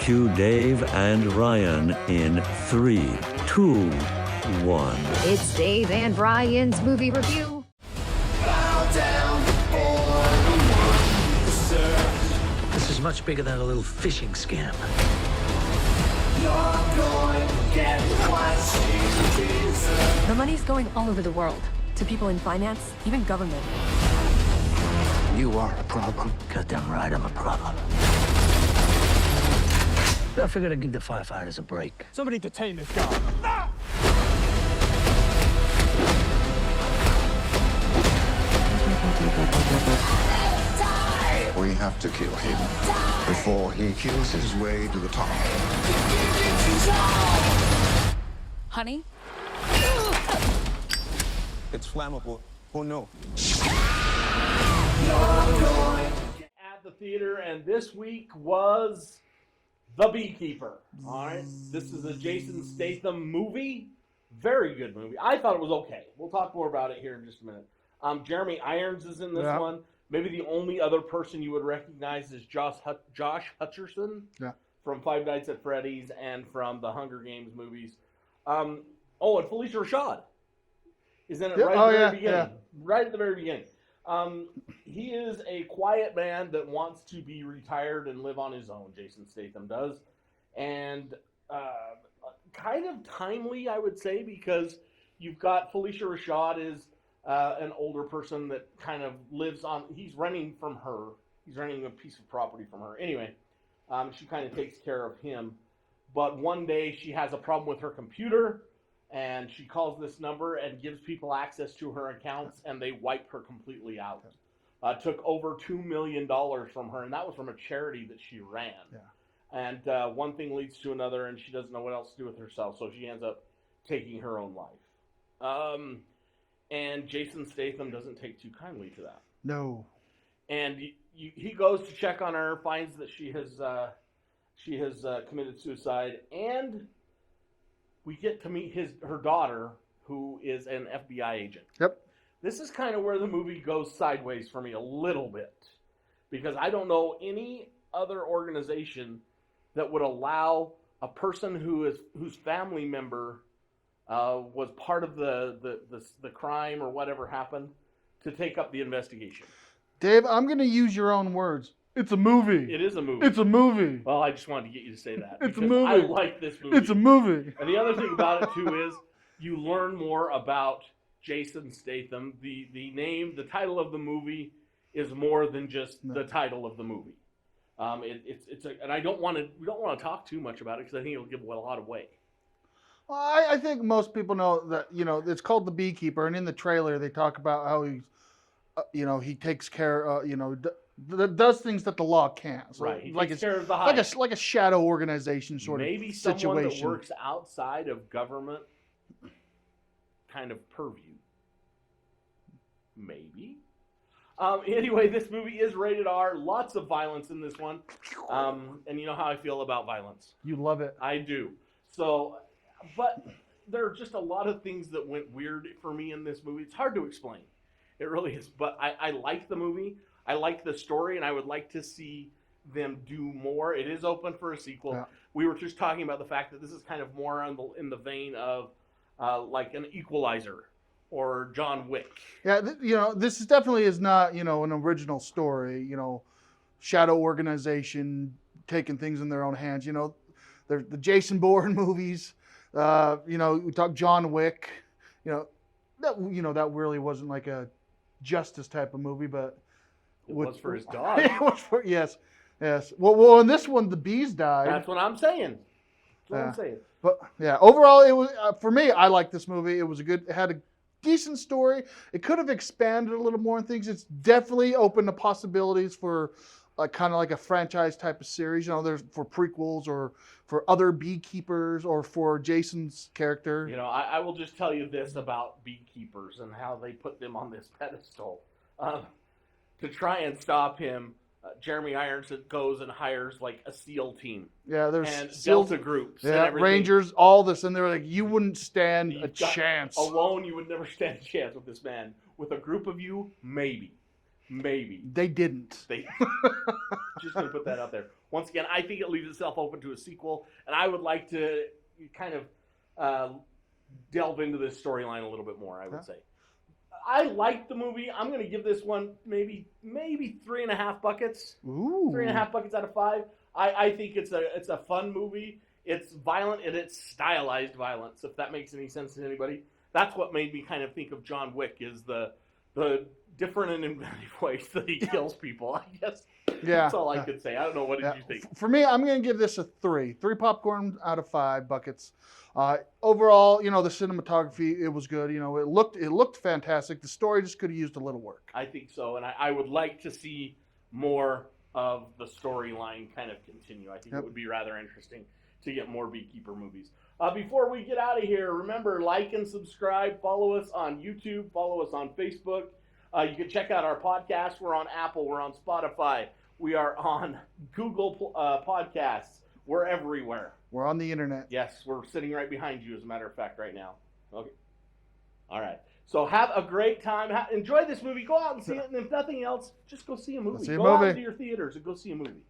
Cue Dave and Ryan in 3, 2, 1. It's Dave and Ryan's movie review. This is much bigger than a little fishing scam. The money's going all over the world, to people in finance, even government. You are a problem. Goddamn right, I'm a problem. I figured I'd give the firefighters a break. Somebody detain this guy. We have to kill him before he kills his way to the top. Honey? It's flammable. Who knew? At the theater, and this week was The Beekeeper. All right, this is a Jason Statham movie. Very good movie. I thought it was okay. We'll talk more about it here in just a minute. Jeremy Irons is in this one. Maybe the only other person you would recognize is Josh Hutcherson from Five Nights at Freddy's and from the Hunger Games movies. And Felicia Rashad is in it right at the very beginning. Yeah. Right at the very beginning. He is a quiet man that wants to be retired and live on his own, Jason Statham does. And kind of timely, I would say, because you've got Felicia Rashad is an older person that kind of lives on, he's renting from her. He's renting a piece of property from her. Anyway, she kind of takes care of him. But one day she has a problem with her computer, and she calls this number and gives people access to her accounts, and they wipe her completely out. Took over $2 million from her, and that was from a charity that she ran. Yeah. And one thing leads to another, and she doesn't know what else to do with herself, so she ends up taking her own life. And Jason Statham doesn't take too kindly to that. No. And he goes to check on her, finds that she has committed suicide, and we get to meet her daughter, who is an FBI agent. Yep. This is kind of where the movie goes sideways for me a little bit, because I don't know any other organization that would allow a person whose family member was part of the crime or whatever happened to take up the investigation. Dave, I'm going to use your own words. It's a movie. It is a movie. It's a movie. Well, I just wanted to get you to say that. It's a movie. I like this movie. It's a movie. And the other thing about it, too, is you learn more about Jason Statham. The title of the movie is more than just the title of the movie. And we don't want to talk too much about it because I think it'll give a lot away. Well, I think most people know that, it's called The Beekeeper, and in the trailer they talk about how he's, he takes care, does things that the law can't. So right, he like takes care of the hive. like a shadow organization sort of Maybe situation. Someone that works outside of government kind of purview. Maybe. Anyway, this movie is rated R. Lots of violence in this one. And you know how I feel about violence. You love it. I do. So, but there are just a lot of things that went weird for me in this movie. It's hard to explain. It really is. But I like the movie. I like the story, and I would like to see them do more. It is open for a sequel. Yeah. We were just talking about the fact that this is kind of more in the vein of like an Equalizer or John Wick. Yeah, this definitely is not, an original story, shadow organization taking things in their own hands. The Jason Bourne movies, we talk John Wick, that really wasn't like a justice type of movie, but it was for his dog. It was for, yes. Well, in this one, the bees died. That's what I'm saying. But yeah, overall, it was for me. I liked this movie. It had a decent story. It could have expanded a little more on things. It's definitely open to possibilities for kind of like a franchise type of series. There's for prequels or for other beekeepers or for Jason's character. I will just tell you this about beekeepers and how they put them on this pedestal. To try and stop him, Jeremy Irons goes and hires like a SEAL team. Yeah, there's and Delta groups. Yeah, and Rangers, all this, and they're like, you wouldn't stand a chance. Alone, you would never stand a chance with this man. With a group of you, maybe. Maybe. They didn't. They just going to put that out there. Once again, I think it leaves itself open to a sequel, and I would like to kind of delve into this storyline a little bit more, I would say. I like the movie. I'm going to give this one maybe 3.5 buckets. Ooh. 3.5 buckets out of 5. I think it's a fun movie. It's violent and it's stylized violence, if that makes any sense to anybody. That's what made me kind of think of John Wick, is the different and inventive ways that he kills people, I guess. Yeah. That's all I could say. I don't know. What did you think? For me, I'm going to give this a 3. 3 popcorn out of 5 buckets. Overall, the cinematography, it was good. It looked fantastic. The story just could have used a little work. I think so, and I would like to see more of the storyline kind of continue. I think it would be rather interesting to get more Beekeeper movies. Before we get out of here, remember, like and subscribe. Follow us on YouTube. Follow us on Facebook. You can check out our podcast. We're on Apple. We're on Spotify. We are on Google Podcasts. We're everywhere. We're on the internet. Yes, we're sitting right behind you, as a matter of fact, right now. Okay. All right. So have a great time. Enjoy this movie. Go out and see it. And if nothing else, just go see a movie. Go out into your theaters and go see a movie.